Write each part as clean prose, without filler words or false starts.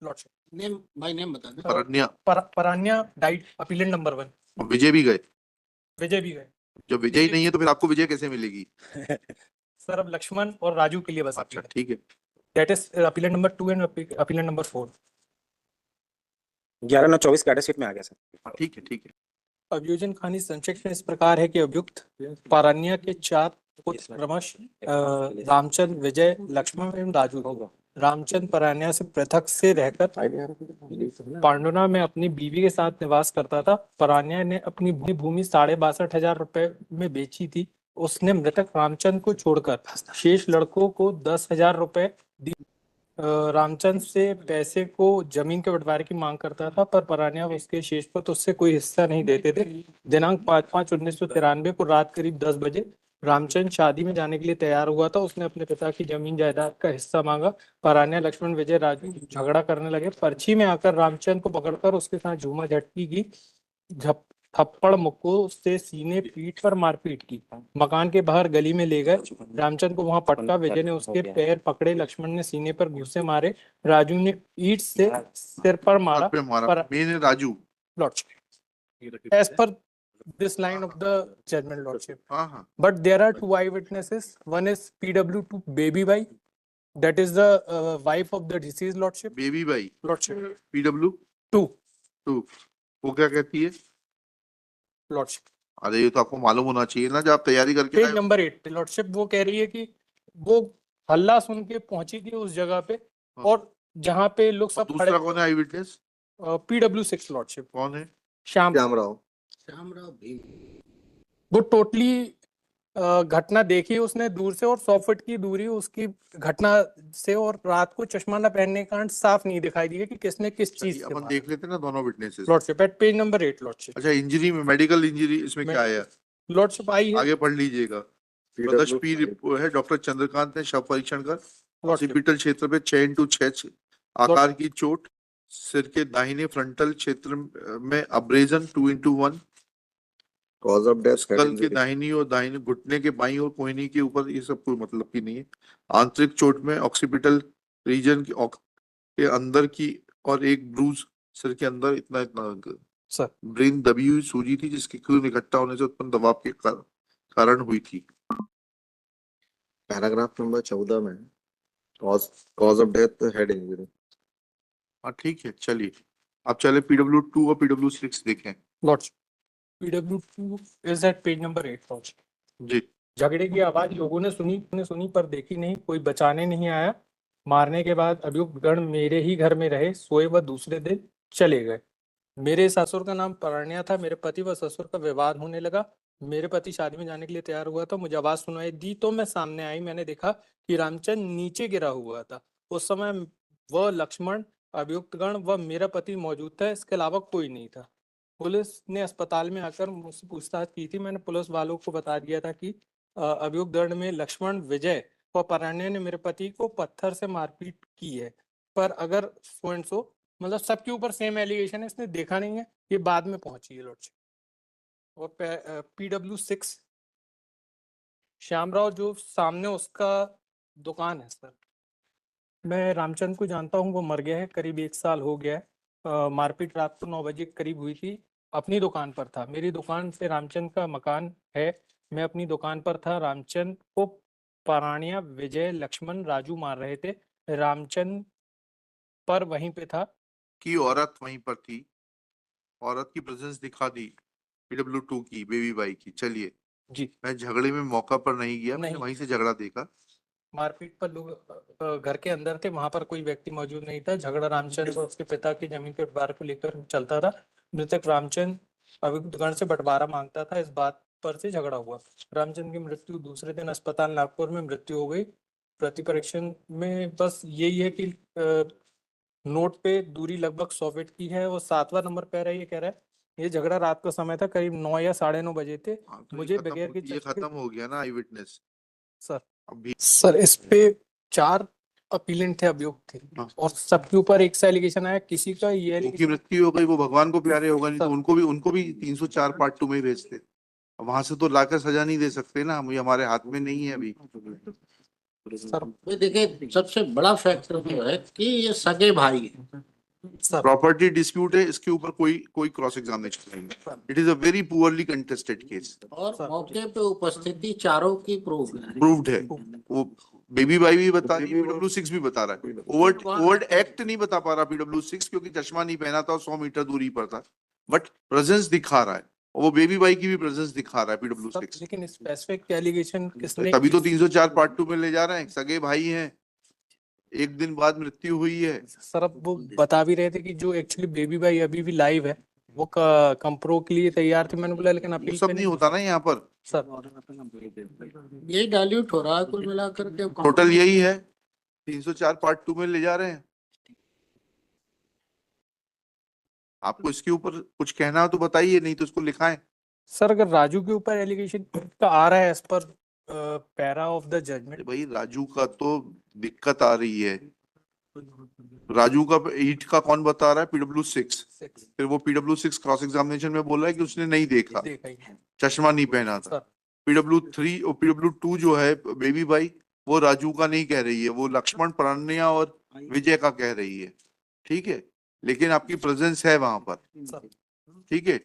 Lordship. Name by name बता दें। परन्या परान्या diet appellate number 1। और विजय भी गए। विजय भी गए। जब विजय ही नहीं है तो फिर आपको विजय कैसे मिलेगी? सर अब लक्ष्मण और राजू के लिए बस अच्छा ठीक है। That is appellate number 2 and appellate number 4। 11/9/24 cadre sheet में आ गया सर। ठीक है ठीक है। अभियोजन कहानी संक्षिप्त में इस प्रकार है कि अभियुक्त पारान्या के 4 पुत्र क्रमशः रामचंद्र, विजय, लक्ष्मण एवं राजू होगा। रामचंद्र पारान्या से पृथक से रहकर पांडुना में अपनी बीवी के साथ निवास करता था। पारान्या ने अपनी भूमि 62,500 रुपए में बेची थी। उसने मृतक रामचंद्र को छोड़कर शेष लड़कों को 10,000 रुपए दी। रामचंद्र से पैसे को जमीन के बंटवारे की मांग करता था, पर परान्या उसके शेष पर तो उससे कोई हिस्सा नहीं देते थे। दिनांक 5/5/1993 को रात करीब 10 बजे रामचंद्र शादी में जाने के लिए तैयार हुआ था। उसने अपने पिता की जमीन जायदाद का हिस्सा मांगा। परान्या, लक्ष्मण, विजय, राजू झगड़ा करने लगे। पर्ची में आकर रामचंद्र को पकड़कर उसके साथ झूमा झटकी की, थप्पड़ मुक्कों से सीने पीठ पर मारपीट की। मकान के बाहर गली में ले गए। रामचंद्र को वहां पटका। विजय ने उसके पैर पकड़े। लक्ष्मण ने सीने पर घूंसे मारे। राजू ने ईंट से सिर पर मारा। मैंने Raju lordship as per this line of the judgment, lordship. हाँ But there are 2 eyewitnesses. One is PW2 Baby Bai, that is the wife of the deceased, lordship. Baby भाई Lordship PW2 वो क्या कहती है? lordship. अरे ये तो आपको मालूम होना चाहिए ना जब आप तैयारी करके पेज नंबर 8 lordship। वो कह रही है कि वो हल्ला सुन के पहुंची थी उस जगह पे, और जहाँ पे लोग सब खड़े। दूसरा कौन है आई विटनेस? PW6 lordship। कौन है? श्याम राव भीम। वो टोटली घटना देखी उसने दूर से, और 100 फुट की दूरी उसकी घटना से, और रात को चश्मा न पहनने के कारण साफ नहीं दिखाई दी है कि किसने किस चीज से अपन देख लेते ना दोनों witnesses. Lordship at page number 8 lordship. अच्छा इंजरी में मेडिकल इंजरी इसमें क्या आया? लॉर्डशिप आई है, आगे पढ़ लीजिएगा। प्रदर्श पी है डॉक्टर चंद्रकांत ने शव परीक्षण कर हॉस्पिटल क्षेत्र में 6 into 6 आकार की चोट, सिर के दाहिने फ्रंटल क्षेत्र में abrasion 2 into 1, cause of death कल के दाहिनी और दाहिने घुटने के बाईं और कोहनी के ऊपर, ये सब कोई मतलब की नहीं है। आंतरिक चोट में ऑक्सीपिटल रीजन के अंदर की और एक ब्रूज सिर के अंदर इतना सर। ब्रेन दबी हुई सूजी थी जिसके खून इकट्ठा होने से उत्पन्न दबाव के कारण हुई थी। पैराग्राफ नंबर 14 में cause of death head injury. हाँ ठीक है चलिए अब चले PW2 और PW6 देखें। Lordship PW2 is at page number 8 lordship. जी। झगड़े की आवाज लोगों ने सुनी पर देखी नहीं, कोई बचाने नहीं आया। मारने के बाद अभियुक्त गण मेरे ही घर में रहे, सोए व दूसरे दिन चले गए। मेरे ससुर का नाम परण्या था। मेरे पति व ससुर का विवाद होने लगा। मेरे पति शादी में जाने के लिए तैयार हुआ था। मुझे आवाज सुनाई दी तो मैं सामने आई। मैंने देखा कि रामचंद्र नीचे गिरा हुआ था। उस समय वह लक्ष्मण, अभियुक्तगण व मेरा पति मौजूद था, इसके अलावा कोई नहीं था। पुलिस ने अस्पताल में आकर मुझसे पूछताछ की थी। मैंने पुलिस वालों को बता दिया था कि अभियुक्त दंड में लक्ष्मण, विजय और परान्या ने मेरे पति को पत्थर से मारपीट की है। पर अगर सो एंड सो, मतलब सबके ऊपर सेम एलिगेशन है, इसने देखा नहीं है, ये बाद में पहुंची है लॉर्डशिप। और PW6 श्यामराव जो सामने उसका दुकान है सर, मैं रामचंद्र को जानता हूँ। वो मर गया है, करीब 1 साल हो गया है। मारपीट रात को 9 बजे करीब हुई थी। अपनी दुकान पर था। मेरी दुकान से रामचंद्र का मकान है। मैं अपनी दुकान पर था। रामचंद्र को परान्या, विजय, लक्ष्मण, राजू मार रहे थे। रामचंद्र पर वहीं पे था कि औरत वहीं पर थी। औरत की प्रेजेंस दिखा दी PW2 की, बेबी बाई की। चलिए जी। मैं झगड़े में मौका पर नहीं गया, मैंने वहीं से झगड़ा देखा। मारपीट पर लोग घर के अंदर थे, वहां पर कोई व्यक्ति मौजूद नहीं था। झगड़ा रामचंद्र और उसके पिता की जमीन के बंटवारे को लेकर चलता था। मृतक रामचंद्र अभियुक्तगण से बंटवारा मांगता था, इस बात पर से झगड़ा हुआ। रामचंद्र की मृत्यु दूसरे दिन अस्पताल नागपुर में मृत्यु हो गई। प्रतिपरीक्षण में बस यही है कि नोट पे दूरी लगभग 100 फीट की है। वो 7वां नंबर पे रहा है। ये कह रहा है ये झगड़ा रात का समय था, करीब 9 या 9:30 बजे थे। तो मुझे बगैर के ये खत्म हो गया ना आई विटनेस सर। अभी। सर इस पे 4 अपीलेंट थे, अभियुक्त थे। हाँ। और सबके ऊपर एक सा एलिगेशन आया। किसी का ये उनकी मृत्यु हो गई, वो भगवान को प्यारे होगा, नहीं तो उनको भी 304 पार्ट 2 में ही भेजते। वहां से तो लाकर सजा नहीं दे सकते ना, हम, ये हमारे हाथ में नहीं है अभी। सर देखिए सबसे बड़ा फैक्टर जो है कि ये सगे भाई हैं। सर प्रॉपर्टी डिस्प्यूट है, इसके ऊपर कोई क्रॉस एग्जामिनेशन नहीं है। It is a very poorly contested case, और मौके पे उपस्थिति चारों की प्रूफ है। प्रूव्ड है। वो बेबी बाई भी बता रही है, PW6 भी बता रहा है। ओवर्ट एक्ट नहीं बता पा रहा PW6 क्योंकि चश्मा नहीं पहना था और 100 मीटर दूरी पर था, बट प्रेजेंस दिखा रहा है, और वो बेबी बाई की भी प्रेजेंस दिखा रहा है सर, PW6। लेकिन स्पेसिफिक एलिगेशन किसने तभी तो 304 पार्ट 2 में ले जा रहे हैं, सगे भाई हैं, एक दिन बाद मृत्यु हुई है। सर अब वो बता भी रहे थे कि जो एक्चुअली बेबी भाई अभी भी लाइव है वो कंप्रो के लिए तैयार थे, मैंने बोला लेकिन वो अपील सब पे नहीं होता ना यहाँ पर, सर। यही डाइल्यूट हो रहा है कुल मिलाकर के। टोटल यही है, 304 पार्ट 2 में ले जा रहे हैं। आपको इसके ऊपर कुछ कहना हो तो बताइए, नहीं तो इसको लिखाएं। सर अगर राजू के ऊपर एलिगेशन का आ रहा है as per para of the अरे जजमेंट, भाई राजू का तो दिक्कत आ रही है, राजू का ईट का कौन बता रहा है? PW6। फिर वो PW6 क्रॉस एग्जामिनेशन में बोल रहा है कि उसने नहीं देखा, देखा ही चश्मा नहीं पहना था। सर। PW3 और PW2 जो है बेबी भाई, वो राजू का नहीं कह रही है, वो लक्ष्मण, प्रणन्या और विजय का कह रही है। ठीक है, लेकिन आपकी प्रेजेंस है वहां पर। सर ठीक है,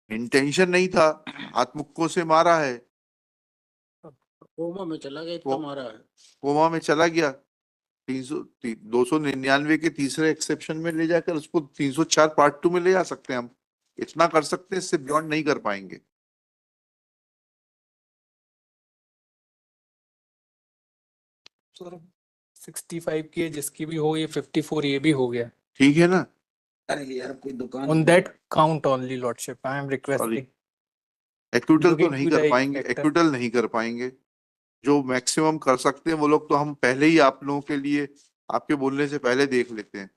इंटेंशन नहीं था, हाथ मुक्कों से मारा है, कोमा में चला गया, इतना मारा है। कोमा में चला गया। 299 के तीसरे एक्सेप्शन में ले जाकर उसको 304 पार्ट 2 में ले जा सकते हैं हम, इतना कर सकते हैं, इससे बियॉन्ड नहीं कर पाएंगे। सर 65 की है जिसकी भी हो, ये 54 ये भी हो गया। ठीक है ना? अरे यार कोई दुकान on that count only lordship I am requesting. Acquittal तो Looking नहीं to कर the पाएंगे, factor. एक्विटल नहीं कर पाएंगे। जो मैक्सिमम कर सकते हैं वो लोग तो हम पहले ही आप लोगों के लिए, आपके बोलने से पहले देख लेते हैं,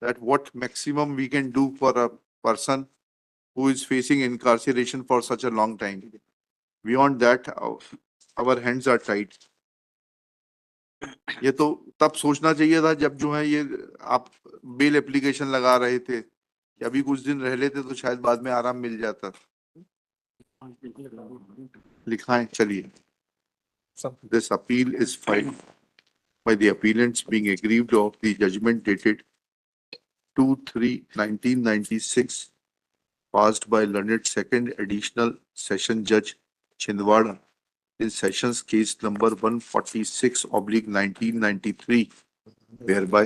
that what maximum we can do for a person who is facing incarceration for such a long time. Beyond that, our hands are tied. ये तो तब सोचना चाहिए था जब जो है ये आप बेल एप्लीकेशन लगा रहे थे, कि अभी कुछ दिन रह लेते तो शायद बाद में आराम मिल जाता। लिखाएं, चलिए। This appeal is filed by the appellants being aggrieved of the judgment dated 2/3/1996 passed by learned second additional session judge Chhindwara in sessions case number 146/1993, whereby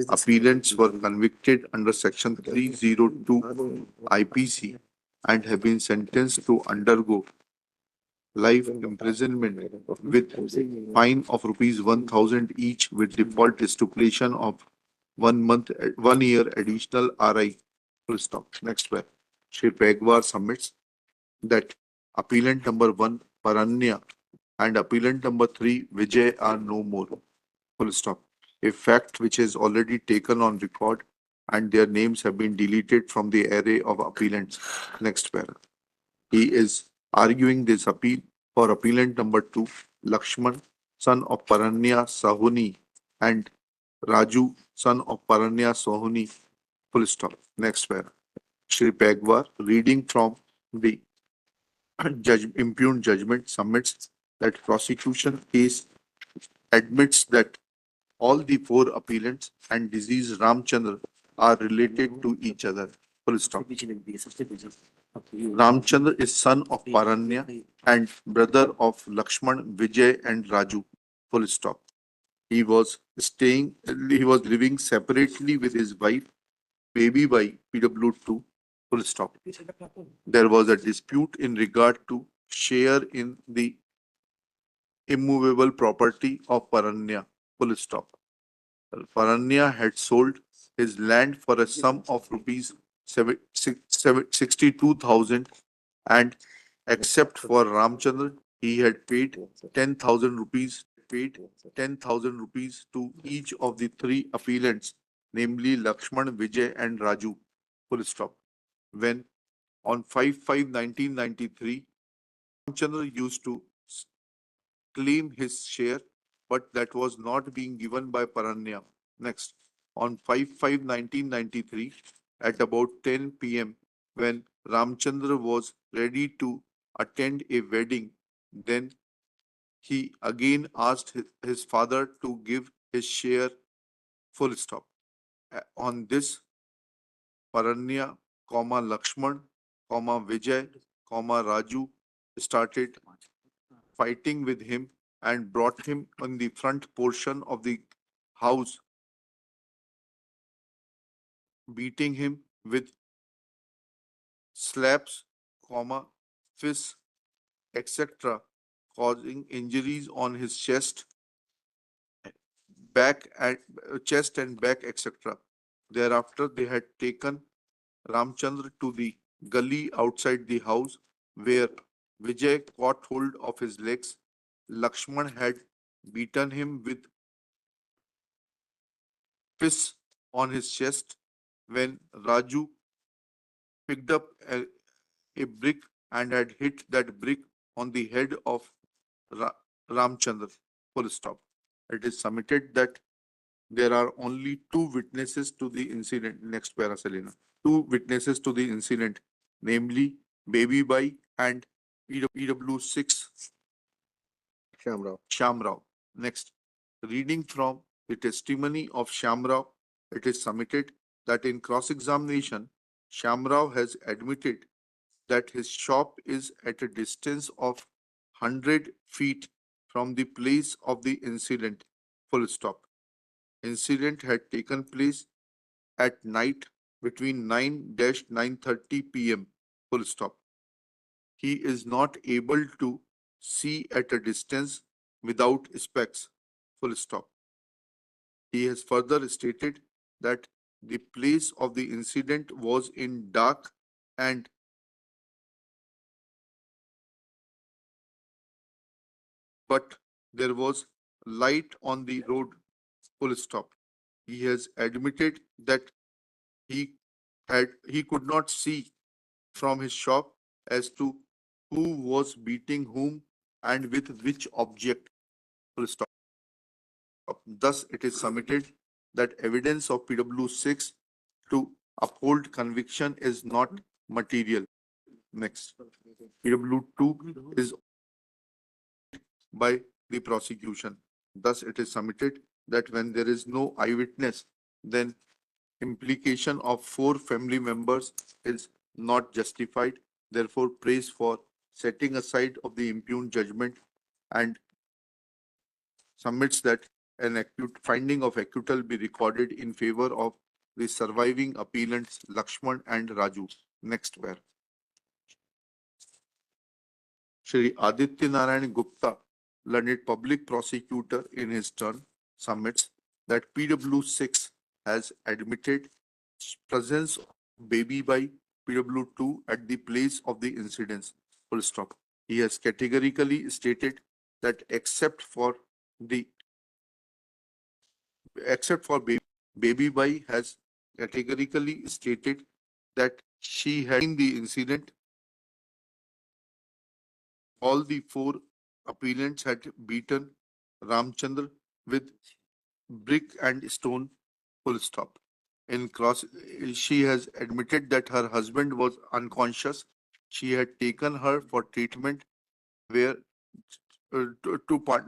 appellants were convicted under section 302 IPC and have been sentenced to undergo life imprisonment with fine of ₹1,000 each with default stipulation of 1 year additional RI. Full stop. Next one. Shri Pegwar submits that appellant number 1 Paranya and appellant number 3 Vijay are no more. Full stop. A fact which is already taken on record and their names have been deleted from the array of appellants. Next paragraph. He is arguing this appeal for appellant number 2, Lakshman, son of Paranya Sahuni, and Raju, son of Paranya Sahuni. Full stop. Next paragraph. Shri Pegwar, reading from the impugned judgment, submits that prosecution case admits that all the 4 appellants and deceased Ramchandra are related to each other. Full stop. Ramchandra is son of Paranya and brother of Lakshman, Vijay and Raju. Full stop. He was living separately with his wife, baby by PW2. Full stop. There was a dispute in regard to share in the immovable property of Paranya. Full stop. Paranya had sold his land for a sum of rupees 62,000, and except for Ramchandra, he had paid 10,000 rupees, to each of the 3 appellants, namely Lakshman, Vijay and Raju. Full stop. When on 5/5/1993, Ramchandra used to claim his share, but that was not being given by Paranya. Next, on 5/5/1993, at about 10 p.m., when Ramchandra was ready to attend a wedding, then he again asked his father to give his share. Full stop. On this, Paranya, Lakshman, Vijay, Raju started fighting with him and brought him on the front portion of the house, beating him with slaps, fists, etc., causing injuries on his chest and back, etc. Thereafter, they had taken Ramchandra to the gully outside the house where Vijay caught hold of his legs. Lakshman had beaten him with fists on his chest when Raju picked up a brick and had hit that brick on the head of Ramchandra. Full stop. It is submitted that there are only two witnesses to the incident. Next para, Selena. Two witnesses to the incident, namely Baby Bai and PW6 Shamrao. Shamrao. Next, reading from the testimony of Shamrao, it is submitted that in cross-examination, Shamrao has admitted that his shop is at a distance of 100 feet from the place of the incident. Full stop. Incident had taken place at night between 9-9:30 p.m. Full stop. He is not able to see at a distance without specs. Full stop. He has further stated that the place of the incident was in dark and but there was light on the road. Full stop. He has admitted that he could not see from his shop as to who was beating whom and with which object. Full stop. Thus, it is submitted that evidence of PW6 to uphold conviction is not material. Next, PW2 is by the prosecution. Thus, it is submitted that when there is no eyewitness, then implication of 4 family members is not justified. Therefore, praise for setting aside of the impugned judgment and submits that an acute finding of acquittal be recorded in favor of the surviving appellants Lakshman and Raju. Next where Shri Aditya Narayan Gupta, learned public prosecutor in his turn, submits that PW6 has admitted presence of Baby by PW2 at the place of the incidents. Full stop. He has categorically stated that except for Baby Bai has categorically stated that she had in the incident. All the 4 appellants had beaten Ramchandra with brick and stone. Full stop. In cross, she has admitted that her husband was unconscious. She had taken her for treatment where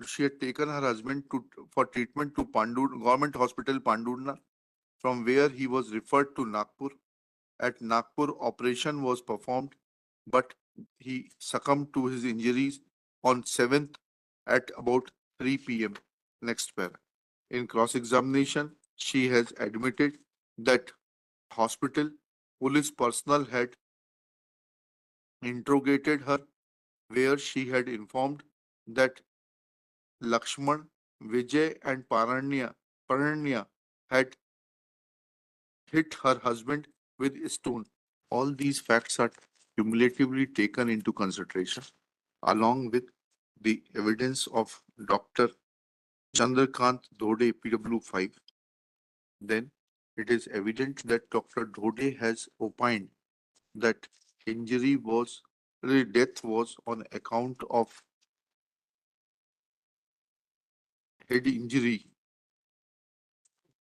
she had taken her husband for treatment to Government Hospital Pandurna, from where he was referred to Nagpur. At Nagpur, operation was performed, but he succumbed to his injuries on 7th at about 3 p.m. Next para. In cross-examination, she has admitted that hospital police personnel had interrogated her, where she had informed that Lakshman, Vijay and Paranya had hit her husband with a stone. All these facts are cumulatively taken into consideration, along with the evidence of Dr. Chandrakant Dhode, PW5. Then it is evident that Dr. Dhode has opined that death was on account of head injury.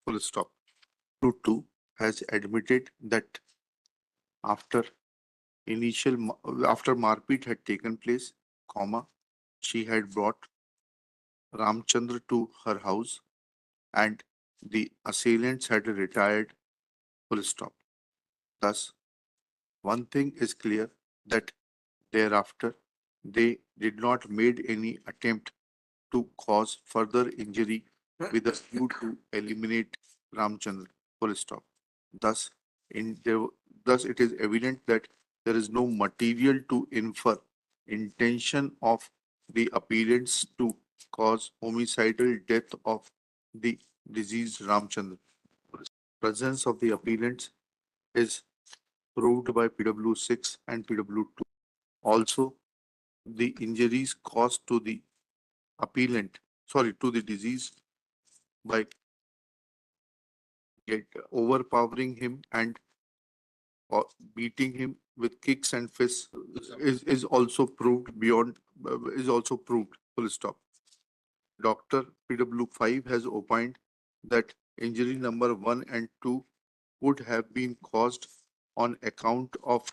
Full stop. 2 has admitted that after Marpit had taken place, she had brought Ramchandra to her house and the assailants had retired, full stop. Thus, one thing is clear that thereafter they did not made any attempt to cause further injury with a view to eliminate Ramchandra, full stop. Thus, thus it is evident that there is no material to infer intention of the appearance to cause homicidal death of the deceased Ramchandra. Presence of the appearance is proved by PW6 and PW2. Also, the injuries caused to the to the disease by overpowering him and or beating him with kicks and fists is also proved is also proved, full stop. Dr. PW5 has opined that injury number 1 and 2 would have been caused on account of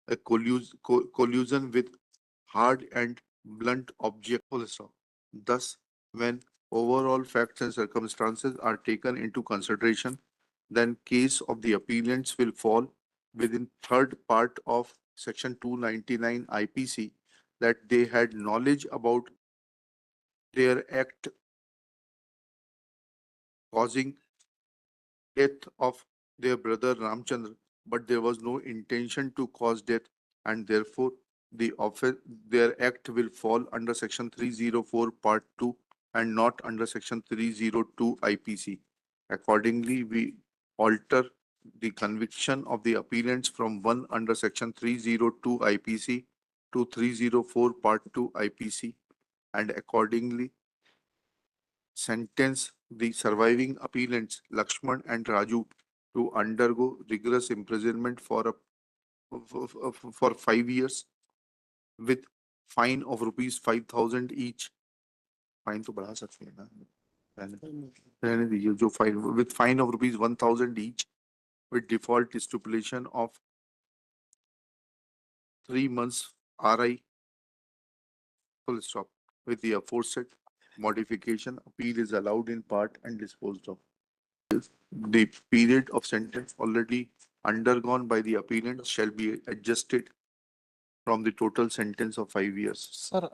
a collusion with hard and blunt object, full stop. Thus, when overall facts and circumstances are taken into consideration, then case of the appealants will fall within third part of section 299 IPC, that they had knowledge about their act causing death of their brother Ramchandra, but there was no intention to cause death, and therefore the offense, their act will fall under section 304 part 2 and not under section 302 IPC. Accordingly, we alter the conviction of the appealants from one under section 302 IPC to 304 part 2 IPC, and accordingly sentence the surviving appellants Lakshman and Raju to undergo rigorous imprisonment for 5 years with fine of rupees 5,000 each. Fine तो बढ़ा सकते हैं ना, रहने दीजिए जो fine, with fine of rupees 1,000 each with default stipulation of 3 months RI, full stop. With the aforesaid modification, appeal is allowed in part and disposed of. The period of sentence already undergone by the appellant shall be adjusted from the total sentence of 5 years. Sir,